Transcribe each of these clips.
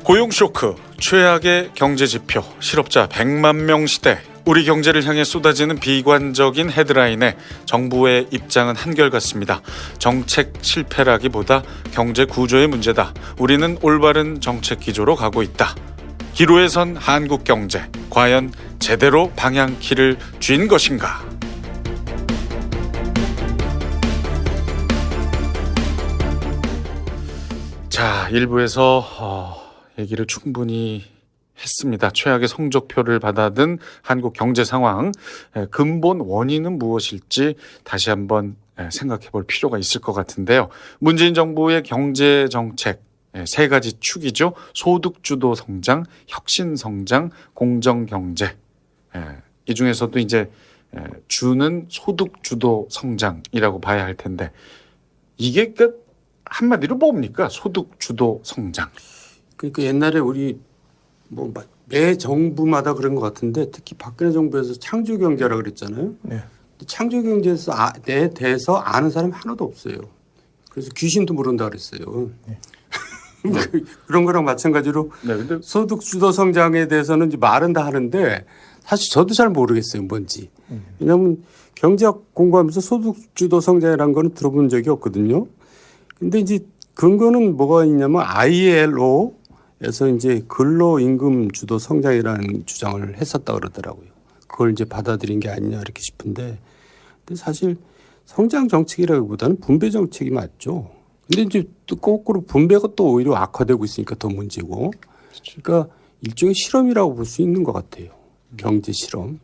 고용 쇼크, 최악의 경제 지표, 실업자 100만 명 시대. 우리 경제를 향해 쏟아지는 비관적인 헤드라인에 정부의 입장은 한결같습니다. 정책 실패라기보다 경제 구조의 문제다. 우리는 올바른 정책 기조로 가고 있다. 기로에 선 한국 경제, 과연 제대로 방향키를 쥔 것인가? 자, 1부에서 얘기를 충분히 했습니다. 최악의 성적표를 받아든 한국 경제 상황, 근본 원인은 무엇일지 다시 한번 생각해 볼 필요가 있을 것 같은데요. 문재인 정부의 경제 정책 세 가지 축이죠. 소득주도 성장, 혁신 성장, 공정 경제. 이 중에서도 이제 주는 소득주도 성장이라고 봐야 할 텐데 이게 한마디로 뭡니까? 소득주도 성장. 그러니까 옛날에 우리 매 정부마다 그런 것 같은데 특히 박근혜 정부에서 창조 경제라 그랬잖아요. 네. 창조 경제에서 에 대해서 아는 사람이 하나도 없어요. 그래서 귀신도 모른다 그랬어요. 네. 그런 거랑 마찬가지로 근데 소득주도 성장에 대해서는 이제 말은 다 하는데 사실 저도 잘 모르겠어요, 뭔지. 왜냐하면 경제학 공부하면서 소득주도 성장이라는 거는 들어본 적이 없거든요. 근데 이제 근거는 뭐가 있냐면 ILO에서 이제 근로임금 주도 성장이라는 주장을 했었다 그러더라고요. 그걸 이제 받아들인 게 아니냐 이렇게 싶은데, 근데 사실 성장 정책이라기보다는 분배 정책이 맞죠. 근데 이제 또 거꾸로 분배가 또 오히려 악화되고 있으니까 더 문제고, 그러니까 일종의 실험이라고 볼 수 있는 것 같아요. 경제 실험.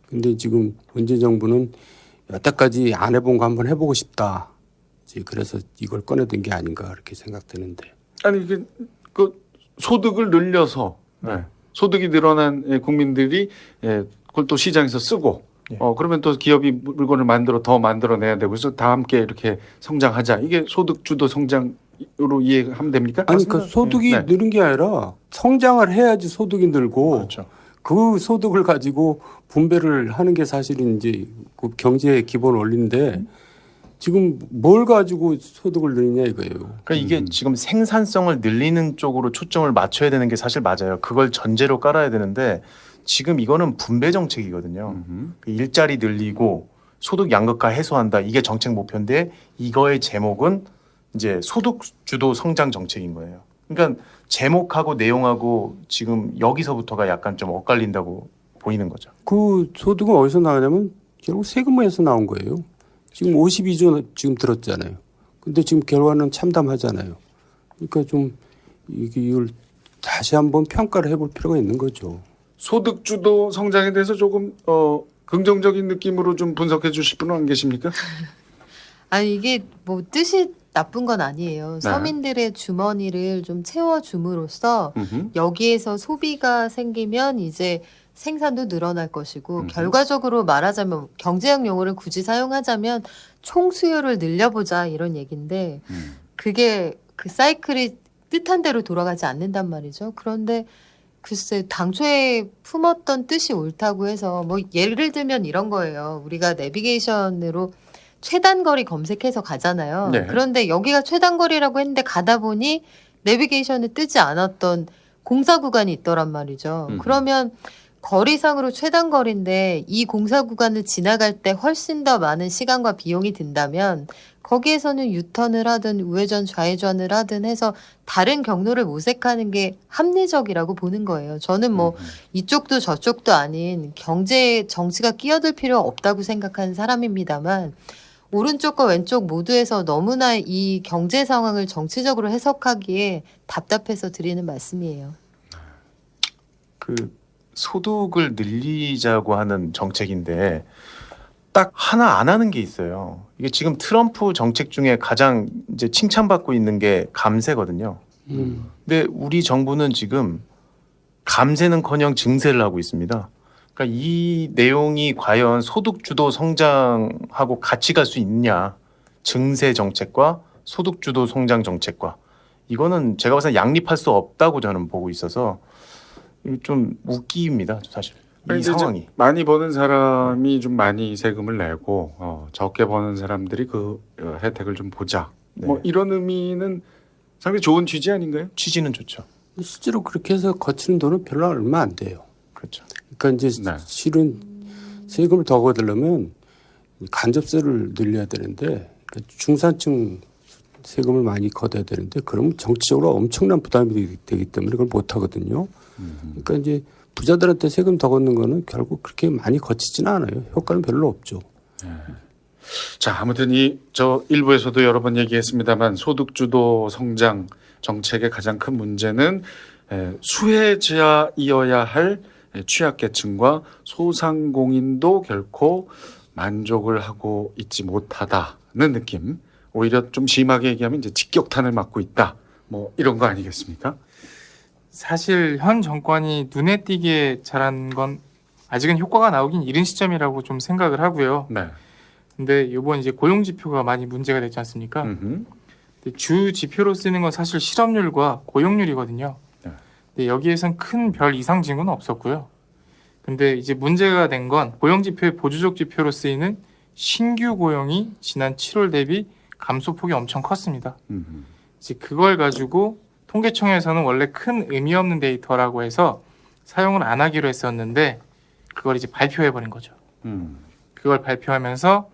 근데 지금 문재인 정부는 여태까지 안 해본 거 한번 해보고 싶다. 그래서 이걸 꺼내든 게 아닌가 그렇게 생각되는데. 아니 이게 소득을 늘려서 소득이 늘어난 국민들이 그걸 또 시장에서 쓰고 그러면 또 기업이 물건을 더 만들어내야 되고 그래서 다 함께 이렇게 성장하자. 이게 소득주도 성장으로 이해하면 됩니까? 아니 그 소득이 늘은 게 아니라 성장을 해야지 소득이 늘고 그렇죠. 그 소득을 가지고 분배를 하는 게 사실은 이제 그 경제의 기본 원리인데 지금 뭘 가지고 소득을 늘리냐 이거예요. 그러니까 이게 지금 생산성을 늘리는 쪽으로 초점을 맞춰야 되는 게 사실 맞아요. 그걸 전제로 깔아야 되는데 지금 이거는 분배 정책이거든요. 일자리 늘리고 소득 양극화 해소한다. 이게 정책 목표인데 이거의 제목은 이제 소득 주도 성장 정책인 거예요. 그러니까 제목하고 내용하고 지금 여기서부터가 약간 좀 엇갈린다고 보이는 거죠. 그 소득은 어디서 나오냐면 결국 세금에서 나온 거예요. 지금 52조 지금 들었잖아요. 근데 지금 결과는 참담하잖아요. 그러니까 좀 이걸 다시 한번 평가를 해볼 필요가 있는 거죠. 소득주도 성장에 대해서 조금 긍정적인 느낌으로 좀 분석해 주실 분은 안 계십니까? 아니 이게 뭐 뜻이 나쁜 건 아니에요. 서민들의 주머니를 좀 채워줌으로써 여기에서 소비가 생기면 이제 생산도 늘어날 것이고 결과적으로 말하자면 경제학 용어를 굳이 사용하자면 총수요를 늘려보자 이런 얘기인데 그게 그 사이클이 뜻한 대로 돌아가지 않는단 말이죠. 그런데 글쎄 당초에 품었던 뜻이 옳다고 해서 뭐 예를 들면 이런 거예요. 우리가 내비게이션으로 최단거리 검색해서 가잖아요. 네. 그런데 여기가 최단거리라고 했는데 가다 보니 내비게이션에 뜨지 않았던 공사 구간이 있더란 말이죠. 그러면 거리상으로 최단거리인데 이 공사 구간을 지나갈 때 훨씬 더 많은 시간과 비용이 든다면 거기에서는 유턴을 하든 우회전 좌회전을 하든 해서 다른 경로를 모색하는 게 합리적이라고 보는 거예요. 저는 뭐 이쪽도 저쪽도 아닌 경제 정치가 끼어들 필요 없다고 생각하는 사람입니다만 오른쪽과 왼쪽 모두에서 너무나 이 경제 상황을 정치적으로 해석하기에 답답해서 드리는 말씀이에요. 그 소득을 늘리자고 하는 정책인데 딱 하나 안 하는 게 있어요. 이게 지금 트럼프 정책 중에 가장 이제 칭찬받고 있는 게 감세거든요. 근데 우리 정부는 지금 감세는커녕 증세를 하고 있습니다. 그러니까 이 내용이 과연 소득 주도 성장하고 같이 갈 수 있냐? 증세 정책과 소득 주도 성장 정책과 이거는 제가 봐서 양립할 수 없다고 저는 보고 있어서 좀 웃깁니다, 사실. 이 상황이. 많이 버는 사람이 좀 많이 세금을 내고 적게 버는 사람들이 그 혜택을 좀 보자. 네. 뭐 이런 의미는 상당히 좋은 취지 아닌가요? 취지는 좋죠. 실제로 그렇게 해서 거치는 돈은 별로 얼마 안 돼요. 그렇죠. 그러니까 이제 네. 실은 세금을 더 거두려면 간접세를 늘려야 되는데 그러니까 중산층 세금을 많이 걷어야 되는데 그러면 정치적으로 엄청난 부담이 되기 때문에 그걸 못 하거든요. 그러니까 이제 부자들한테 세금 더 걷는 거는 결국 그렇게 많이 거치지는 않아요. 효과는 별로 없죠. 자, 아무튼 저 일부에서도 여러 번 얘기했습니다만 소득주도 성장 정책의 가장 큰 문제는 수혜자이어야 할 취약계층과 소상공인도 결코 만족을 하고 있지 못하다는 느낌. 오히려 좀 심하게 얘기하면 이제 직격탄을 맞고 있다. 뭐 이런 거 아니겠습니까? 사실 현 정권이 눈에 띄게 잘한 건 아직은 효과가 나오긴 이른 시점이라고 좀 생각을 하고요. 네. 근데 이번 이제 고용 지표가 많이 문제가 됐지 않습니까? 음흠. 근데 주 지표로 쓰는 건 사실 실업률과 고용률이거든요. 네. 근데 여기에선 큰 별 이상 징후는 없었고요. 근데 이제 문제가 된 건 고용 지표의 보조적 지표로 쓰이는 신규 고용이 지난 7월 대비 감소폭이 엄청 컸습니다. 음흠. 이제 그걸 가지고 통계청에서는 원래 큰 의미 없는 데이터라고 해서 사용을 안 하기로 했었는데 그걸 이제 발표해 버린 거죠. 그걸 발표하면서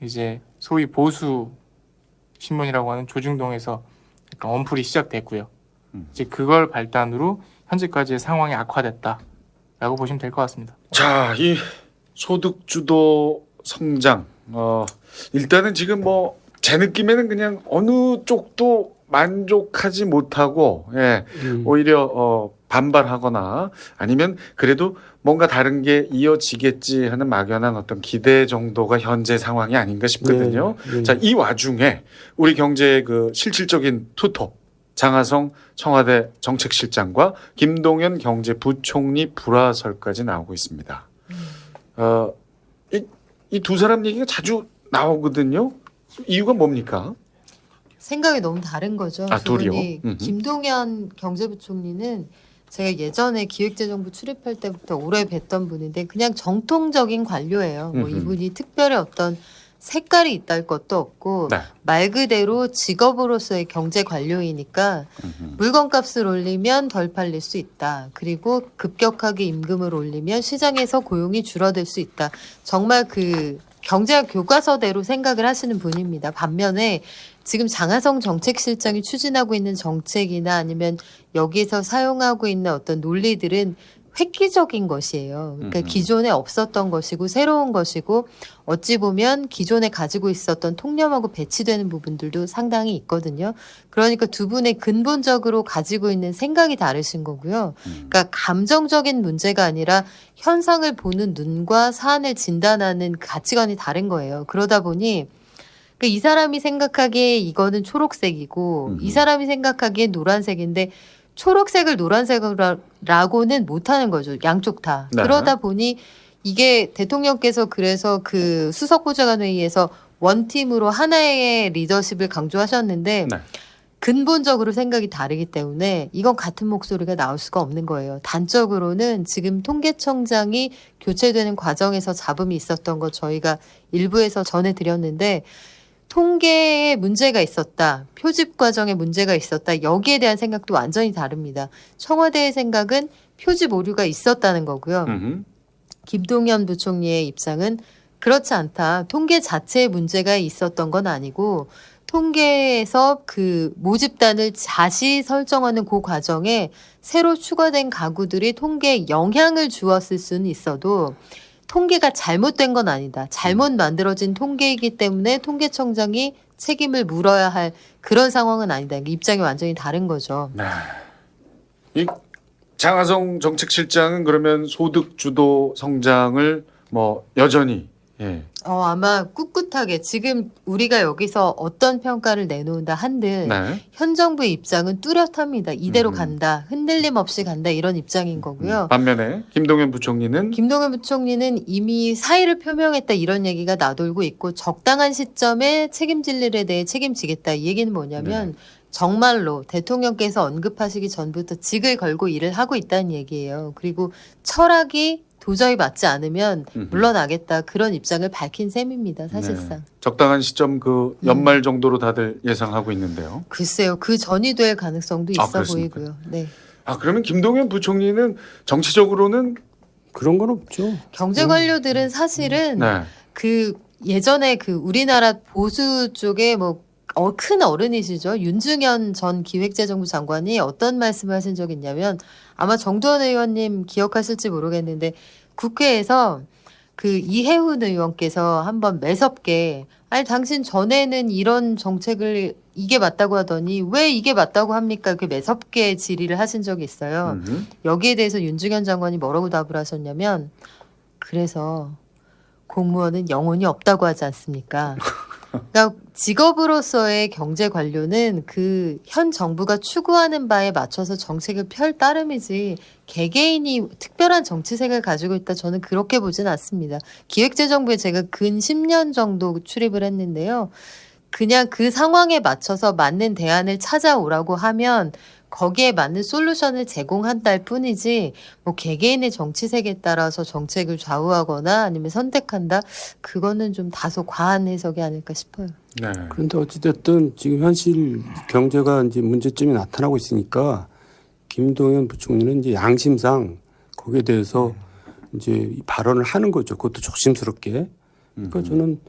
이제 소위 보수 신문이라고 하는 조중동에서 약간 언플이 시작됐고요. 이제 그걸 발단으로 현재까지의 상황이 악화됐다라고 보시면 될 것 같습니다. 자, 이 소득주도 성장. 일단은 지금 뭐 제 느낌에는 그냥 어느 쪽도 만족하지 못하고, 오히려 반발하거나 아니면 그래도 뭔가 다른 게 이어지겠지 하는 막연한 어떤 기대 정도가 현재 상황이 아닌가 싶거든요. 네. 자, 이 와중에 우리 경제의 그 실질적인 투톱 장하성 청와대 정책실장과 김동연 경제부총리 불화설까지 나오고 있습니다. 이 두 사람 얘기가 자주 나오거든요. 이유가 뭡니까? 생각이 너무 다른 거죠. 아, 두 둘이요? 분이. 음흠. 김동연 경제부총리는 제가 예전에 기획재정부 출입할 때부터 오래 뵀던 분인데 그냥 정통적인 관료예요. 뭐 음흠. 이분이 특별히 어떤 색깔이 있다할 것도 없고 네. 말 그대로 직업으로서의 경제 관료이니까 물건값을 올리면 덜 팔릴 수 있다. 그리고 급격하게 임금을 올리면 시장에서 고용이 줄어들 수 있다. 정말 그 경제학 교과서대로 생각을 하시는 분입니다. 반면에 지금 장하성 정책실장이 추진하고 있는 정책이나 아니면 여기에서 사용하고 있는 어떤 논리들은 획기적인 것이에요. 그러니까 기존에 없었던 것이고 새로운 것이고 어찌 보면 기존에 가지고 있었던 통념하고 배치되는 부분들도 상당히 있거든요. 그러니까 두 분의 근본적으로 가지고 있는 생각이 다르신 거고요. 그러니까 감정적인 문제가 아니라 현상을 보는 눈과 사안을 진단하는 가치관이 다른 거예요. 그러다 보니 이 사람이 생각하기에 이거는 초록색이고 이 사람이 생각하기에 노란색인데 초록색을 노란색이라고는 못하는 거죠. 양쪽 다. 네. 그러다 보니 이게 대통령께서 그래서 그 수석보좌관회의에서 원팀으로 하나의 리더십을 강조하셨는데 네. 근본적으로 생각이 다르기 때문에 이건 같은 목소리가 나올 수가 없는 거예요. 단적으로는 지금 통계청장이 교체되는 과정에서 잡음이 있었던 거 저희가 일부에서 전해드렸는데 통계에 문제가 있었다. 표집 과정에 문제가 있었다. 여기에 대한 생각도 완전히 다릅니다. 청와대의 생각은 표집 오류가 있었다는 거고요. 김동연 부총리의 입장은 그렇지 않다. 통계 자체에 문제가 있었던 건 아니고 통계에서 그 모집단을 다시 설정하는 그 과정에 새로 추가된 가구들이 통계에 영향을 주었을 수는 있어도 통계가 잘못된 건 아니다. 잘못 만들어진 통계이기 때문에 통계청장이 책임을 물어야 할 그런 상황은 아니다. 입장이 완전히 다른 거죠. 네. 이 장하성 정책실장은 그러면 소득 주도 성장을 뭐 여전히 아마 꿋꿋하게 지금 우리가 여기서 어떤 평가를 내놓는다 한들 네. 현 정부의 입장은 뚜렷합니다. 이대로 간다. 흔들림 없이 간다. 이런 입장인 거고요. 반면에 김동연 부총리는 김동연 부총리는 이미 사의를 표명했다 이런 얘기가 나돌고 있고 적당한 시점에 책임질 일에 대해 책임지겠다. 이 얘기는 뭐냐면 정말로 대통령께서 언급하시기 전부터 직을 걸고 일을 하고 있다는 얘기예요. 그리고 철학이 도저히 맞지 않으면 물러나겠다. 그런 입장을 밝힌 셈입니다. 사실상. 네. 적당한 시점 그 연말 정도로 다들 예상하고 있는데요. 글쎄요. 그 전이 될 가능성도 있어 그렇습니까? 보이고요. 네. 아 그러면 김동연 부총리는 정치적으로는 그런 건 없죠. 경제 관료들은 사실은 네. 그 예전에 그 우리나라 보수 쪽에 뭐 큰 어른이시죠. 윤중현 전 기획재정부 장관이 어떤 말씀을 하신 적이 있냐면 아마 정두원 의원님 기억하실지 모르겠는데 국회에서 그 이해훈 의원께서 한번 매섭게 아니 당신 전에는 이런 정책을 이게 맞다고 하더니 왜 이게 맞다고 합니까? 이렇게 매섭게 질의를 하신 적이 있어요. 여기에 대해서 윤중현 장관이 뭐라고 답을 하셨냐면 그래서 공무원은 영혼이 없다고 하지 않습니까? 그러니까 직업으로서의 경제 관료는 그 현 정부가 추구하는 바에 맞춰서 정책을 펼 따름이지 개개인이 특별한 정치색을 가지고 있다 저는 그렇게 보진 않습니다. 기획재정부에 제가 근 10년 정도 출입을 했는데요. 그냥 그 상황에 맞춰서 맞는 대안을 찾아오라고 하면 거기에 맞는 솔루션을 제공한다 뿐이지 뭐 개개인의 정치색에 따라서 정책을 좌우하거나 아니면 선택한다 그거는 좀 다소 과한 해석이 아닐까 싶어요. 네. 그런데 어찌됐든 지금 현실 경제가 이제 문제점이 나타나고 있으니까 김동연 부총리는 이제 양심상 거기에 대해서 이제 발언을 하는 거죠. 그것도 조심스럽게. 그러니까 저는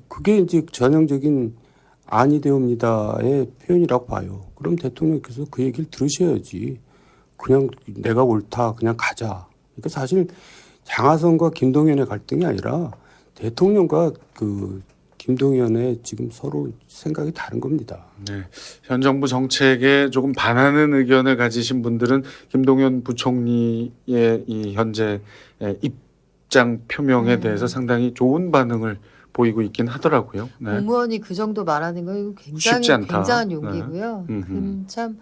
그게 이제 전형적인 아니 되옵니다의 표현이라고 봐요. 그럼 대통령께서 그 얘기를 들으셔야지. 그냥 내가 옳다, 그냥 가자. 그러니까 사실 장하성과 김동연의 갈등이 아니라 대통령과 그 김동연의 지금 서로 생각이 다른 겁니다. 네. 현 정부 정책에 조금 반하는 의견을 가지신 분들은 김동연 부총리의 이 현재 입장 표명에 대해서 상당히 좋은 반응을 보이고 있긴 하더라고요. 네. 공무원이 그 정도 말하는 거 이거 굉장히 쉽지 않다. 굉장한 용기고요. 네. 참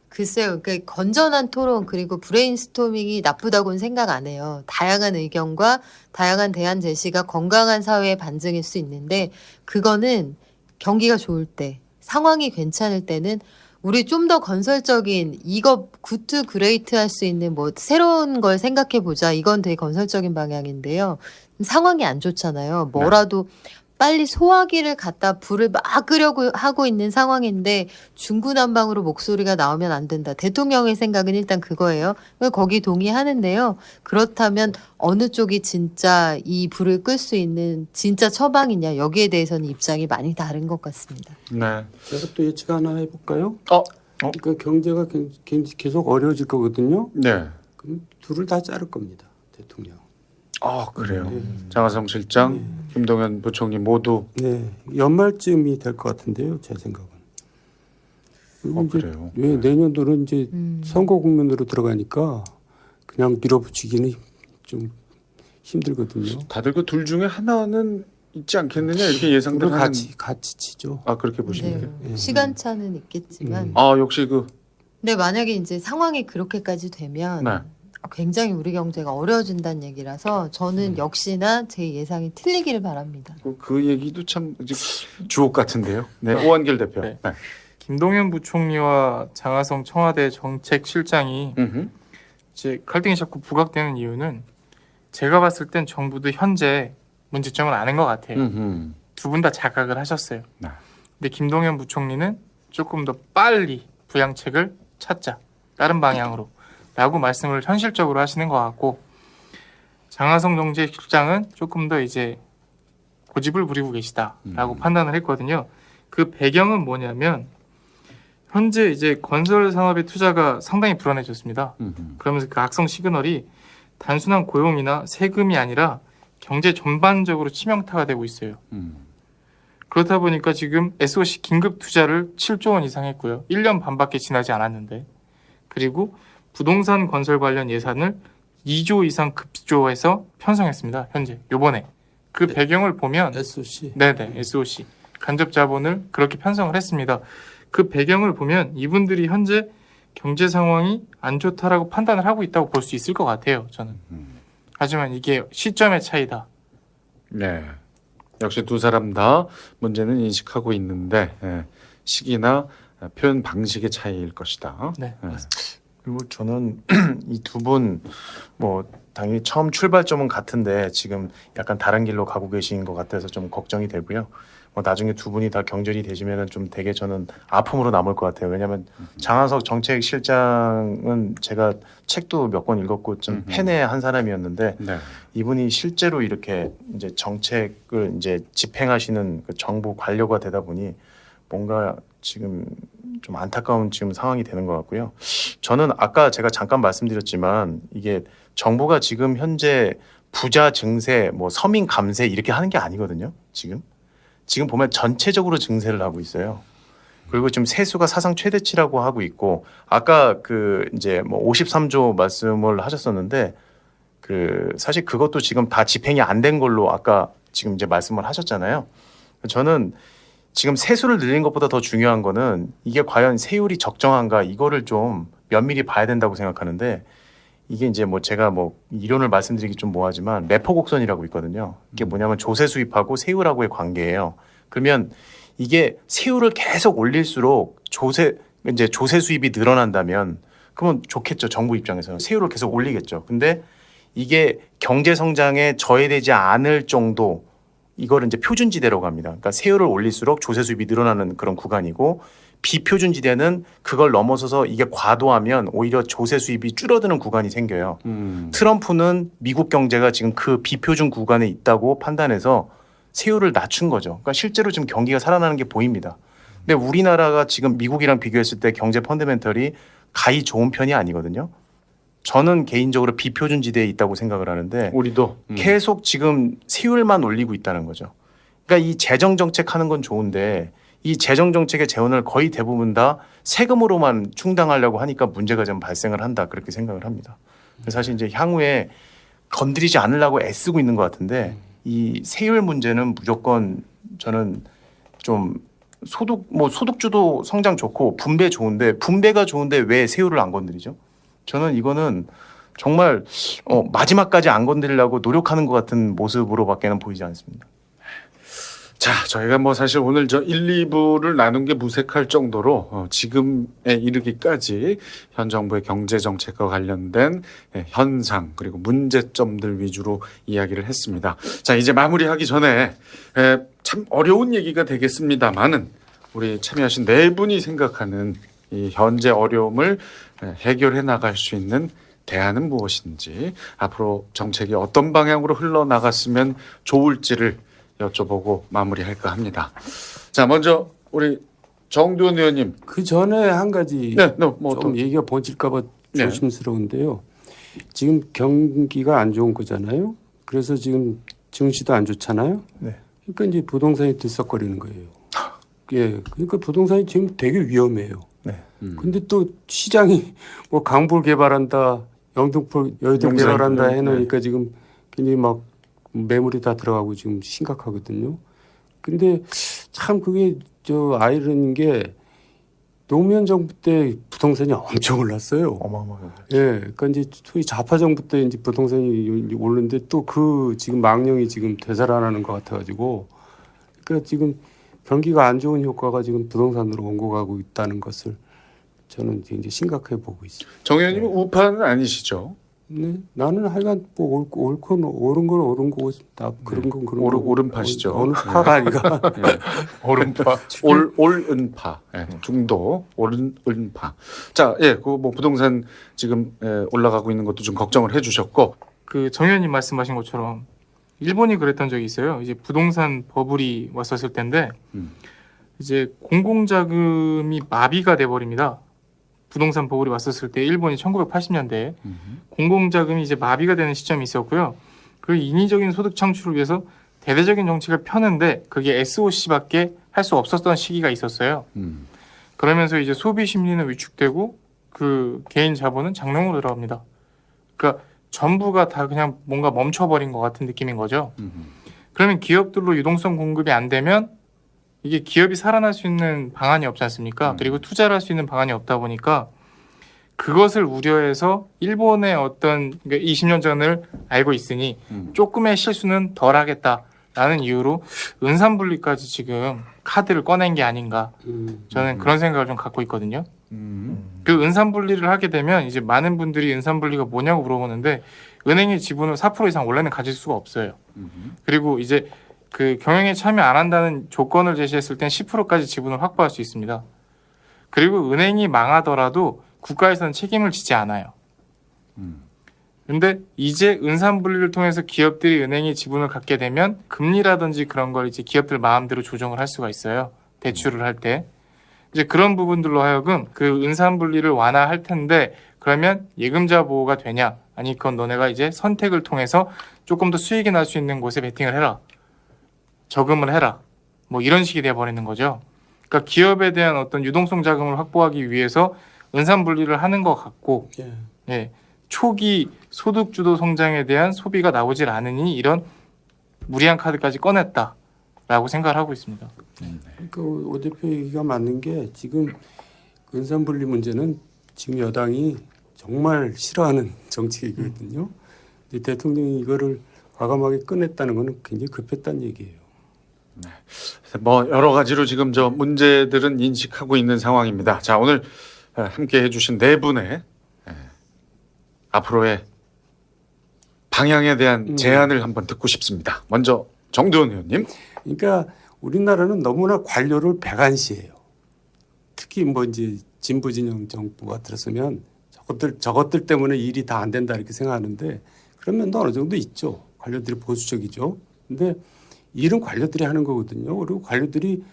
글쎄요. 그러니까 건전한 토론 그리고 브레인스토밍이 나쁘다고는 생각 안 해요. 다양한 의견과 다양한 대안 제시가 건강한 사회의 반증일 수 있는데 그거는 경기가 좋을 때 상황이 괜찮을 때는 우리 좀 더 건설적인 이거 굿투 그레이트 할 수 있는 뭐 새로운 걸 생각해 보자. 이건 되게 건설적인 방향인데요. 상황이 안 좋잖아요. 뭐라도 빨리 소화기를 갖다 불을 막 끄려고 하고 있는 상황인데 중구난방으로 목소리가 나오면 안 된다. 대통령의 생각은 일단 그거예요. 거기 동의하는데요. 그렇다면 어느 쪽이 진짜 이 불을 끌 수 있는 진짜 처방이냐 여기에 대해서는 입장이 많이 다른 것 같습니다. 네. 제가 또 예측 하나 해볼까요? 어? 그러니까 경제가 계속 어려워질 거거든요. 네. 그럼 둘을 다 자를 겁니다. 대통령. 아 그래요. 네. 장하성 실장, 김동연 부총리 모두. 네, 연말쯤이 될 것 같은데요, 제 생각은. 그리고 이제 그래요. 왜 내년도는 이제 선거 국면으로 들어가니까 그냥 밀어붙이기는 좀 힘들거든요. 다들 그 둘 중에 하나는 있지 않겠느냐 이렇게 예상들 그리고 하는. 같이 치죠. 아 그렇게 보시는 거예요? 네. 시간차는 있겠지만 아 역시 그 근데 만약에 이제 상황이 그렇게까지 되면 네. 굉장히 우리 경제가 어려워진다는 얘기라서 저는 역시나 제 예상이 틀리기를 바랍니다. 그 얘기도 참 이제 주옥 같은데요. 네, 오한길 대표. 네. 네. 김동연 부총리와 장하성 청와대 정책실장이 음흠. 이제 갈등이 자꾸 부각되는 이유는 제가 봤을 땐 정부도 현재 문제점은 아는 것 같아요. 음흠. 두 분 다 자각을 하셨어요. 네. 근데 김동연 부총리는 조금 더 빨리 부양책을 찾자. 다른 방향으로. 라고 말씀을 현실적으로 하시는 것 같고 장하성 정책실장은 조금 더 이제 고집을 부리고 계시다라고 판단을 했거든요. 그 배경은 뭐냐면 현재 이제 건설 산업의 투자가 상당히 불안해졌습니다. 음흠. 그러면서 그 악성 시그널이 단순한 고용이나 세금이 아니라 경제 전반적으로 치명타가 되고 있어요. 그렇다 보니까 지금 SOC 긴급 투자를 7조 원 이상 했고요. 1년 반밖에 지나지 않았는데 그리고 부동산 건설 관련 예산을 2조 이상 급조해서 편성했습니다. 현재 요번에 그 배경을 보면 SOC. 네네 SOC 간접 자본을 그렇게 편성을 했습니다. 그 배경을 보면 이분들이 현재 경제 상황이 안 좋다라고 판단을 하고 있다고 볼 수 있을 것 같아요. 저는. 하지만 이게 시점의 차이다. 네. 역시 두 사람 다 문제는 인식하고 있는데 시기나 표현 방식의 차이일 것이다. 네. 그리고 저는 이 두 분 뭐 당연히 처음 출발점은 같은데 지금 약간 다른 길로 가고 계신 것 같아서 좀 걱정이 되고요. 나중에 두 분이 다 경질이 되시면은 좀 되게 저는 아픔으로 남을 것 같아요. 왜냐하면 장하석 정책실장은 제가 책도 몇 권 읽었고 좀 팬의 한 사람이었는데 네. 이분이 실제로 이렇게 이제 정책을 이제 집행하시는 그 정부 관료가 되다 보니 뭔가 지금 좀 안타까운 지금 상황이 되는 것 같고요. 저는 아까 제가 잠깐 말씀드렸지만 이게 정부가 지금 현재 부자 증세, 뭐 서민 감세 이렇게 하는 게 아니거든요. 지금 보면 전체적으로 증세를 하고 있어요. 그리고 지금 세수가 사상 최대치라고 하고 있고 아까 그 이제 뭐 53조 말씀을 하셨었는데 그 사실 그것도 지금 다 집행이 안 된 걸로 아까 지금 이제 말씀을 하셨잖아요. 저는 지금 세수를 늘리는 것보다 더 중요한 거는 이게 과연 세율이 적정한가 이거를 좀 면밀히 봐야 된다고 생각하는데 이게 이제 뭐 제가 뭐 이론을 말씀드리기 좀 뭐하지만 매포곡선이라고 있거든요. 이게 뭐냐면 조세 수입하고 세율하고의 관계예요. 그러면 이게 세율을 계속 올릴수록 조세 수입이 늘어난다면 그러면 좋겠죠. 정부 입장에서는 세율을 계속 올리겠죠. 근데 이게 경제 성장에 저해되지 않을 정도 이거를 이제 표준지대라고 합니다. 그러니까 세율을 올릴수록 조세 수입이 늘어나는 그런 구간이고 비표준지대는 그걸 넘어서서 이게 과도하면 오히려 조세 수입이 줄어드는 구간이 생겨요. 트럼프는 미국 경제가 지금 그 비표준 구간에 있다고 판단해서 세율을 낮춘 거죠. 그러니까 실제로 지금 경기가 살아나는 게 보입니다. 근데 우리나라가 지금 미국이랑 비교했을 때 경제 펀더멘털이 가히 좋은 편이 아니거든요. 저는 개인적으로 비표준지대에 있다고 생각을 하는데 우리도 계속 지금 세율만 올리고 있다는 거죠. 그러니까 이 재정 정책 하는 건 좋은데 이 재정 정책의 재원을 거의 대부분 다 세금으로만 충당하려고 하니까 문제가 좀 발생을 한다 그렇게 생각을 합니다. 그래서 사실 이제 향후에 건드리지 않으려고 애쓰고 있는 것 같은데 이 세율 문제는 무조건 저는 좀 소득주도 성장 좋고 분배 좋은데 분배가 좋은데 왜 세율을 안 건드리죠? 저는 이거는 정말 마지막까지 안 건드리려고 노력하는 것 같은 모습으로밖에는 보이지 않습니다. 자, 저희가 뭐 사실 오늘 저 1, 2부를 나눈 게 무색할 정도로 지금에 이르기까지 현 정부의 경제 정책과 관련된 현상 그리고 문제점들 위주로 이야기를 했습니다. 자, 이제 마무리하기 전에 참 어려운 얘기가 되겠습니다만은 우리 참여하신 네 분이 생각하는 이 현재 어려움을 해결해 나갈 수 있는 대안은 무엇인지 앞으로 정책이 어떤 방향으로 흘러나갔으면 좋을지를 여쭤보고 마무리할까 합니다. 자, 먼저 우리 정두원 의원님. 그 전에 한 가지 뭐 좀 얘기가 번질까봐 네. 조심스러운데요. 지금 경기가 안 좋은 거잖아요. 그래서 지금 증시도 안 좋잖아요. 네. 그러니까 이제 부동산이 들썩거리는 거예요. 예, 그러니까 부동산이 지금 되게 위험해요. 네. 근데 또 시장이 뭐 강북 개발한다, 영등포 여의도 용산. 개발한다 네. 해놓으니까 지금 굉장히 막 매물이 다 들어가고 지금 심각하거든요. 근데 참 그게 저 아이러니인 게 노무현 정부 때 부동산이 엄청 올랐어요. 어마어마하게. 예, 그러니까 이제 소위 좌파 정부 때 이제 부동산이 오르는데 또 그 지금 망령이 지금 되살아나는 것 같아가지고, 그러니까 지금 경기가 안 좋은 효과가 지금 부동산으로 옮고 가고 있다는 것을 저는 이제 심각해 보고 있습니다. 정 의원님은 우파는 아니시죠? 네, 나는 하여간 뭐 옳고 옳은 건 옳은 거고 나 그런 건 그런 거고 오른파시죠. 어느 파가 아니가 오른파. 올은파, 중도 올은파. 자, 그 뭐 부동산 지금 올라가고 있는 것도 좀 걱정을 해주셨고. 그 정 의원님 말씀하신 것처럼 일본이 그랬던 적이 있어요. 이제 부동산 버블이 왔었을 때인데 이제 공공자금이 마비가 돼 버립니다. 부동산 버블이 왔었을 때 일본이 1980년대에 공공자금이 이제 마비가 되는 시점이 있었고요. 그 인위적인 소득 창출을 위해서 대대적인 정책을 펴는데 그게 SOC밖에 할 수 없었던 시기가 있었어요. 그러면서 이제 소비 심리는 위축되고 그 개인 자본은 장롱으로 들어갑니다. 그러니까 전부가 다 그냥 뭔가 멈춰버린 것 같은 느낌인 거죠. 그러면 기업들로 유동성 공급이 안 되면 이게 기업이 살아날 수 있는 방안이 없지 않습니까? 그리고 투자를 할 수 있는 방안이 없다 보니까 그것을 우려해서 일본의 어떤 20년 전을 알고 있으니 조금의 실수는 덜 하겠다라는 이유로 은산분리까지 지금 카드를 꺼낸 게 아닌가 저는 그런 생각을 좀 갖고 있거든요. 그 은산분리를 하게 되면 이제 많은 분들이 은산분리가 뭐냐고 물어보는데 은행의 지분을 4% 이상 원래는 가질 수가 없어요. 그리고 이제 그 경영에 참여 안 한다는 조건을 제시했을 땐 10%까지 지분을 확보할 수 있습니다. 그리고 은행이 망하더라도 국가에서는 책임을 지지 않아요. 근데 이제 은산분리를 통해서 기업들이 은행에 지분을 갖게 되면 금리라든지 그런 걸 이제 기업들 마음대로 조정을 할 수가 있어요. 대출을 할 때. 이제 그런 부분들로 하여금 그 은산분리를 완화할 텐데 그러면 예금자 보호가 되냐? 아니 그건 너네가 이제 선택을 통해서 조금 더 수익이 날 수 있는 곳에 베팅을 해라. 저금을 해라. 뭐 이런 식이 돼버리는 거죠. 그러니까 기업에 대한 어떤 유동성 자금을 확보하기 위해서 은산분리를 하는 것 같고 예. 예, 초기 소득주도 성장에 대한 소비가 나오질 않으니 이런 무리한 카드까지 꺼냈다라고 생각을 하고 있습니다. 그러니까 오 대표 얘기가 맞는 게 지금 은산분리 문제는 지금 여당이 정말 싫어하는 정책이거든요. 근데 대통령이 이거를 과감하게 꺼냈다는 거는 굉장히 급했다는 얘기예요. 뭐 여러 가지로 지금 저 문제들은 인식하고 있는 상황입니다. 자, 오늘 함께 해주신 네 분의 앞으로의 방향에 대한 제안을 한번 듣고 싶습니다. 먼저 정두원 의원님. 그러니까 우리나라는 너무나 관료를 배관시해요. 특히 뭐 이제 진보 진영 정부가 들었으면 저것들 때문에 일이 다 안 된다 이렇게 생각하는데 그런 면도 어느 정도 있죠. 관료들이 보수적이죠. 근데 일은 관료들이 하는 거거든요. 그리고 관료들이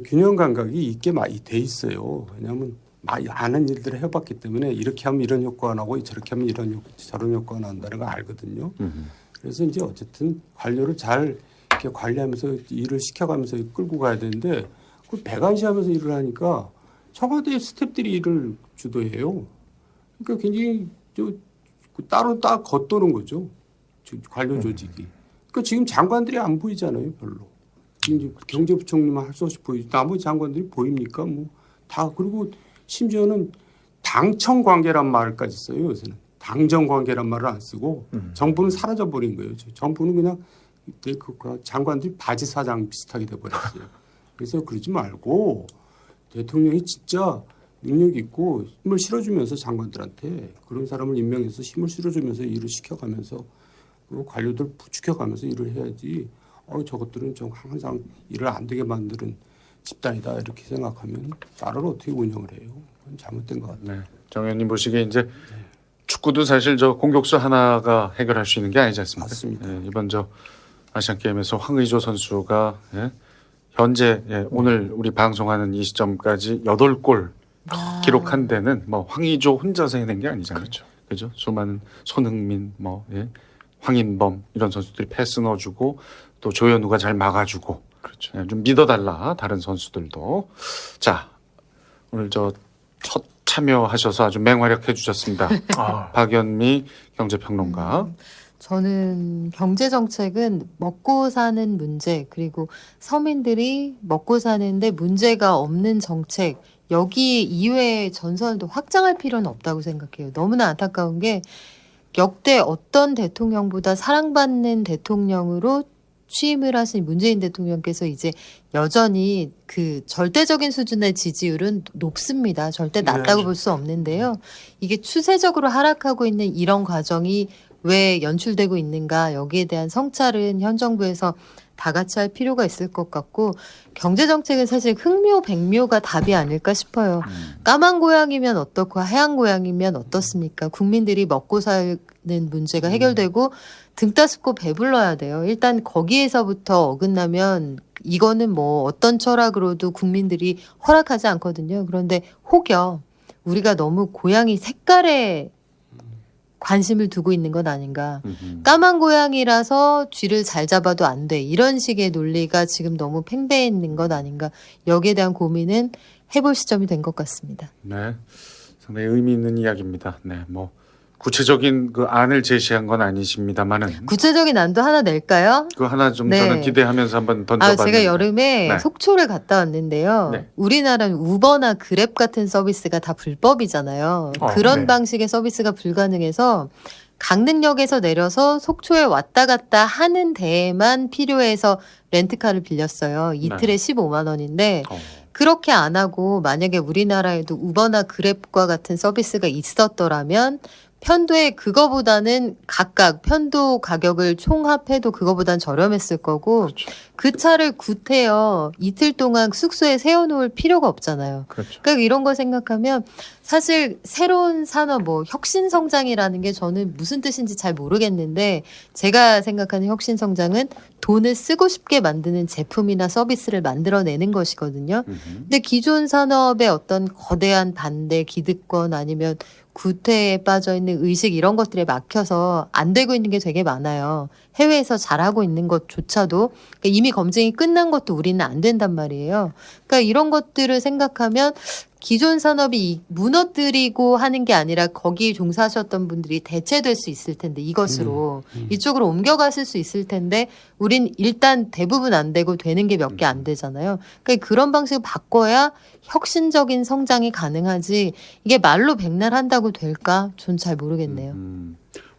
균형 감각이 있게 많이 돼 있어요. 왜냐하면 많이 아는 일들을 해봤기 때문에 이렇게 하면 이런 효과가 나고 저렇게 하면 저런 효과가 난다는 걸 알거든요. 그래서 이제 어쨌든 관료를 잘 이렇게 관리하면서 일을 시켜가면서 끌고 가야 되는데 그 배관시하면서 일을 하니까 청와대 스태프들이 일을 주도해요. 그러니까 굉장히 따로 딱 겉도는 거죠. 관료 조직이. 그러니까 지금 장관들이 안 보이잖아요, 별로. 지금 경제부총리만 할 수 없이 보이지. 나머지 장관들이 보입니까? 뭐 다 그리고 심지어는 당청 관계란 말까지 써요, 요새는. 당정 관계란 말을 안 쓰고 정부는 사라져 버린 거예요. 정부는 그냥 그 장관들이 바지 사장 비슷하게 돼 버렸어요. 그래서 그러지 말고 대통령이 진짜 능력 있고 힘을 실어주면서 장관들한테 그런 사람을 임명해서 힘을 실어주면서 일을 시켜가면서 그리고 관료들 부추겨가면서 일을 해야지. 저것들은 좀 항상 일을 안 되게 만드는 집단이다 이렇게 생각하면 나라를 어떻게 운영을 해요? 그건 잘못된 것 같아요. 네. 정 의원님 보시기에 이제 축구도 사실 저 공격수 하나가 해결할 수 있는 게 아니지 않습니까? 맞습니다. 이번 저 아시안 게임에서 황의조 선수가 현재 오늘 우리 방송하는 이 시점까지 8골 기록한 데는 뭐 황의조 혼자서 해낸 게 아니잖아요. 그렇죠. 수많은 손흥민, 황인범 이런 선수들이 패스 넣어주고 또 조현우가 잘 막아주고 그렇죠. 좀 믿어달라 다른 선수들도. 자, 오늘 저 첫 참여하셔서 아주 맹활약해 주셨습니다. 박연미 경제평론가. 저는 경제 정책은 먹고 사는 문제 그리고 서민들이 먹고 사는데 문제가 없는 정책 여기 이외의 전선도 확장할 필요는 없다고 생각해요. 너무나 안타까운 게 역대 어떤 대통령보다 사랑받는 대통령으로 취임을 하신 문재인 대통령께서 이제 여전히 그 절대적인 수준의 지지율은 높습니다. 절대 낮다고 볼 수 없는데요. 이게 추세적으로 하락하고 있는 이런 과정이 왜 연출되고 있는가 여기에 대한 성찰은 현 정부에서 다 같이 할 필요가 있을 것 같고 경제정책은 사실 흑묘 백묘가 답이 아닐까 싶어요. 까만 고양이면 어떻고 하얀 고양이면 어떻습니까? 국민들이 먹고 사는 문제가 해결되고 등 따스고 배불러야 돼요. 일단 거기에서부터 어긋나면 이거는 뭐 어떤 철학으로도 국민들이 허락하지 않거든요. 그런데 혹여 우리가 너무 고양이 색깔에 관심을 두고 있는 건 아닌가. 까만 고양이라서 쥐를 잘 잡아도 안 돼. 이런 식의 논리가 지금 너무 팽배해 있는 것 아닌가. 여기에 대한 고민은 해볼 시점이 된 것 같습니다. 네, 상당히 의미 있는 이야기입니다. 네, 뭐 구체적인 그 안을 제시한 건 아니십니다만은 구체적인 안도 하나 낼까요? 그 하나 좀 네. 저는 기대하면서 한번 던져봤는데. 제가 여름에 네. 속초를 갔다 왔는데요. 네. 우리나라는 우버나 그랩 같은 서비스가 다 불법이잖아요. 그런 네. 방식의 서비스가 불가능해서 강릉역에서 내려서 속초에 왔다 갔다 하는 데에만 필요해서 렌트카를 빌렸어요. 이틀에 15만 원인데 그렇게 안 하고 만약에 우리나라에도 우버나 그랩과 같은 서비스가 있었더라면 편도에 그거보다는 각각 편도 가격을 총합해도 그거보단 저렴했을 거고 그 차를 구태여 이틀 동안 숙소에 세워놓을 필요가 없잖아요. 그렇죠. 그러니까 이런 거 생각하면 사실 새로운 산업, 뭐 혁신성장이라는 게 저는 무슨 뜻인지 잘 모르겠는데 제가 생각하는 혁신성장은 돈을 쓰고 싶게 만드는 제품이나 서비스를 만들어내는 것이거든요. 근데 기존 산업의 어떤 거대한 반대, 기득권 아니면 구태에 빠져 있는 의식 이런 것들에 막혀서 안 되고 있는 게 되게 많아요. 해외에서 잘하고 있는 것조차도 그러니까 이미 검증이 끝난 것도 우리는 안 된단 말이에요. 그러니까 이런 것들을 생각하면 기존 산업이 무너뜨리고 하는 게 아니라 거기 종사하셨던 분들이 대체될 수 있을 텐데 이것으로 이쪽으로 옮겨가실 수 있을 텐데 우린 일단 대부분 안 되고 되는 게 몇 개 안 되잖아요. 그러니까 그런 방식을 바꿔야 혁신적인 성장이 가능하지 이게 말로 백날 한다고 될까? 전 잘 모르겠네요.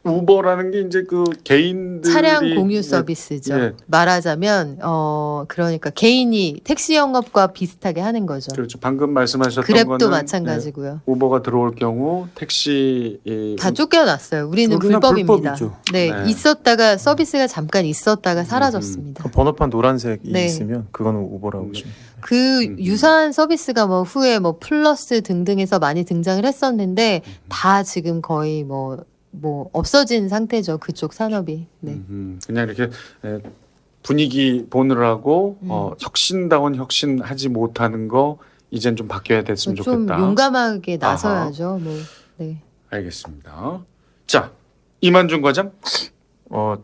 우버라는 게 이제 그 개인들이 차량 공유 서비스죠. 예. 말하자면 그러니까 개인이 택시 영업과 비슷하게 하는 거죠. 그렇죠. 방금 말씀하셨던 그랩도 거는 마찬가지고요. 우버가 들어올 경우 택시 다 쫓겨났어요. 우리는 우리는 불법입니다. 불법이죠. 네, 네. 있었다가 서비스가 잠깐 있었다가 사라졌습니다. 그 번호판 노란색이 네. 있으면 그거는 우버라고 보시면 돼요. 그 유사한 서비스가 뭐 후에 뭐 플러스 등등해서 많이 등장을 했었는데 다 지금 거의 뭐 없어진 상태죠. 그쪽 산업이. 네. 그냥 이렇게 분위기 보느라고 혁신다운 혁신하지 못하는 거 이젠 좀 바뀌어야 됐으면 좀 좋겠다. 용감하게 나서야죠. 뭐. 네. 알겠습니다. 자, 이만준 과장.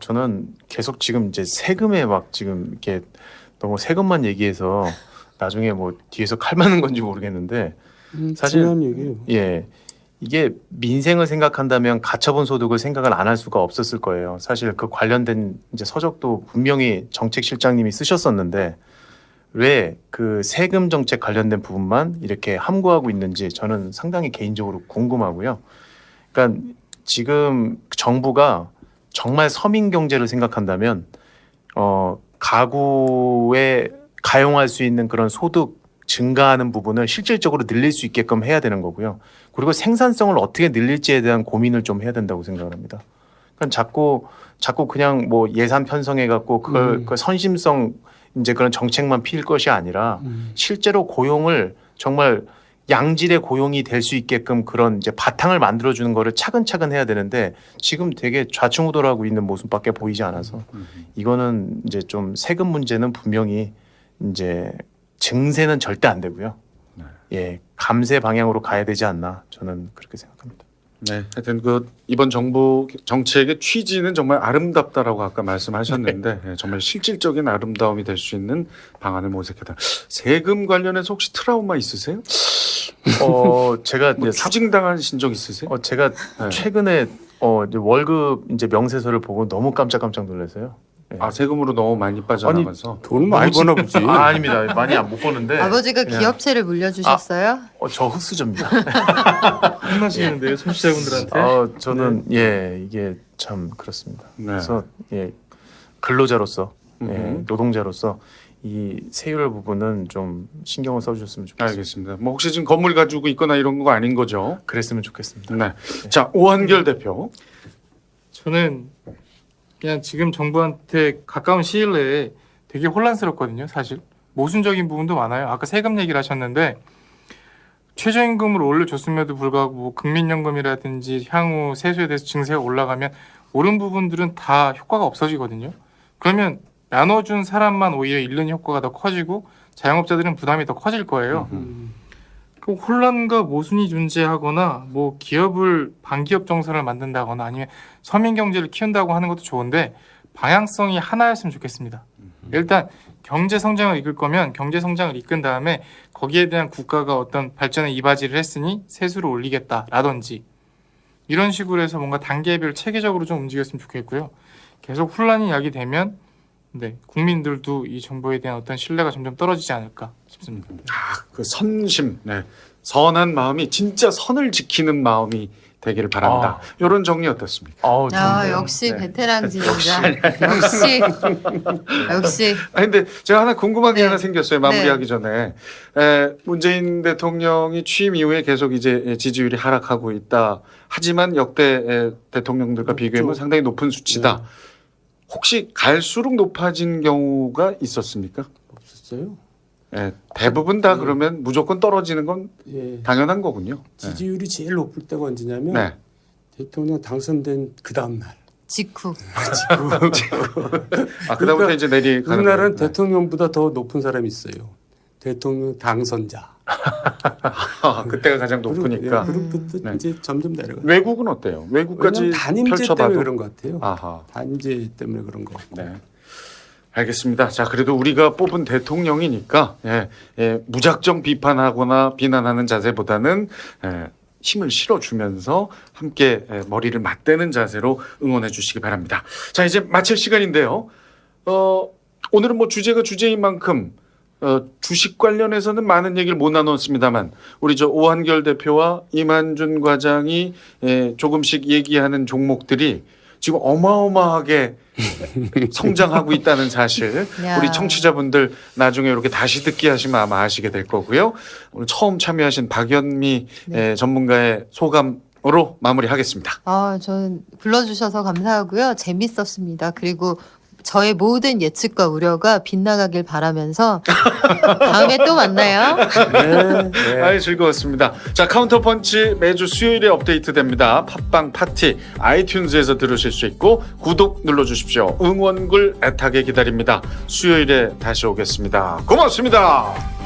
저는 계속 지금 이제 세금에 막 지금 이렇게 너무 세금만 얘기해서 나중에 뭐 뒤에서 칼 맞는 건지 모르겠는데 사실 중요한 얘기예요. 예. 이게 민생을 생각한다면 가처분 소득을 생각을 안 할 수가 없었을 거예요. 사실 그 관련된 이제 서적도 분명히 정책실장님이 쓰셨었는데 왜 그 세금 정책 관련된 부분만 이렇게 함구하고 있는지 저는 상당히 개인적으로 궁금하고요. 그러니까 지금 정부가 정말 서민 경제를 생각한다면 가구에 가용할 수 있는 그런 소득 증가하는 부분을 실질적으로 늘릴 수 있게끔 해야 되는 거고요. 그리고 생산성을 어떻게 늘릴지에 대한 고민을 좀 해야 된다고 생각을 합니다. 그러니까 자꾸 그냥 뭐 예산 편성해 갖고 그걸 그 선심성 이제 그런 정책만 필 것이 아니라 실제로 고용을 정말 양질의 고용이 될 수 있게끔 그런 이제 바탕을 만들어 주는 거를 차근차근 해야 되는데 지금 되게 좌충우돌하고 있는 모습밖에 보이지 않아서 이거는 이제 좀 세금 문제는 분명히 이제 증세는 절대 안 되고요. 예, 감세 방향으로 가야 되지 않나 저는 그렇게 생각합니다. 네, 하여튼 그 이번 정부 정책의 취지는 정말 아름답다라고 아까 말씀하셨는데 네, 정말 실질적인 아름다움이 될 수 있는 방안을 모색하다. 세금 관련해서 혹시 트라우마 있으세요? 제가 뭐 이제 추징당하신 적 있으세요? 제가 네. 최근에 이제 월급 이제 명세서를 보고 너무 깜짝 놀라서요. 예. 아 세금으로 너무 많이 빠져나가서 돈 많이 버나 보지. 아닙니다. 많이 못 버는데. 아버지가 그냥- 기업체를 물려주셨어요? 저 흑수저입니다. 혼나시는데요, 청취자분들한테. 저는 예 이게 참 그렇습니다. 네. 그래서 예 근로자로서 음흠. 노동자로서 이 세율 부분은 좀 신경을 써주셨으면 좋겠습니다. 알겠습니다. 뭐 혹시 지금 건물 가지고 있거나 이런 거 아닌 거죠? 그랬으면 좋겠습니다. 네. 자 오한결 대표. 저는 그냥 지금 정부한테 가까운 시일 내에 되게 혼란스럽거든요, 사실. 모순적인 부분도 많아요. 아까 세금 얘기를 하셨는데 최저임금을 올려줬음에도 불구하고 뭐 국민연금이라든지 향후 세수에 대해서 증세가 올라가면 오른 부분들은 다 효과가 없어지거든요. 그러면 나눠준 사람만 오히려 잃는 효과가 더 커지고 자영업자들은 부담이 더 커질 거예요. 그 혼란과 모순이 존재하거나 뭐 기업을 반기업 정서를 만든다거나 아니면 서민 경제를 키운다고 하는 것도 좋은데 방향성이 하나였으면 좋겠습니다. 일단 경제 성장을 이끌 거면 경제 성장을 이끈 다음에 거기에 대한 국가가 어떤 발전에 이바지를 했으니 세수를 올리겠다라든지 이런 식으로 해서 뭔가 단계별 체계적으로 좀 움직였으면 좋겠고요. 계속 혼란이 야기되면 네, 국민들도 이 정부에 대한 어떤 신뢰가 점점 떨어지지 않을까 싶습니다. 그 선심, 네. 선한 마음이 진짜 선을 지키는 마음이 되기를 바란다. 이런 정리 어떻습니까? 아, 역시 네. 베테랑 진행자. 역시. 아 근데 제가 하나 궁금한 게 네. 하나 생겼어요. 마무리하기 전에 문재인 대통령이 취임 이후에 계속 이제 지지율이 하락하고 있다. 하지만 역대 대통령들과 비교하면 상당히 높은 수치다. 혹시 갈수록 높아진 경우가 있었습니까? 없었어요. 대부분 다 그러면 무조건 떨어지는 건 예. 당연한 거군요. 지지율이 제일 높을 때가 언제냐면 네. 대통령 당선된 그 다음 날. 직후. 그다음부터 그러니까 이제 내리가는 우리나라는 거예요. 대통령보다 더 높은 사람이 있어요. 대통령 당선자. 그때가 가장 높으니까. 그룹부터 네. 이제 점점 내려가. 외국은 어때요? 외국까지 왜냐면 단임제 펼쳐봐도 때문에 그런 것 같아요. 아하. 단임제 때문에 그런 것 같고. 네. 알겠습니다. 자, 그래도 우리가 뽑은 대통령이니까 무작정 비판하거나 비난하는 자세보다는 힘을 실어주면서 함께 머리를 맞대는 자세로 응원해 주시기 바랍니다. 자, 이제 마칠 시간인데요. 오늘은 뭐 주제가 주제인 만큼 주식 관련해서는 많은 얘기를 못 나눴습니다만 우리 저 오한결 대표와 이만준 과장이 조금씩 얘기하는 종목들이 지금 어마어마하게 성장하고 있다는 사실 야. 우리 청취자분들 나중에 이렇게 다시 듣기 하시면 아마 아시게 될 거고요. 오늘 처음 참여하신 박연미 전문가의 소감으로 마무리하겠습니다. 저는 불러주셔서 감사하고요. 재밌었습니다. 그리고 저의 모든 예측과 우려가 빗나가길 바라면서 다음에 또 만나요. 네. 아이 즐거웠습니다. 자, 카운터펀치 매주 수요일에 업데이트됩니다. 팟빵 파티 아이튠즈에서 들으실 수 있고 구독 눌러주십시오. 응원글 애타게 기다립니다. 수요일에 다시 오겠습니다. 고맙습니다.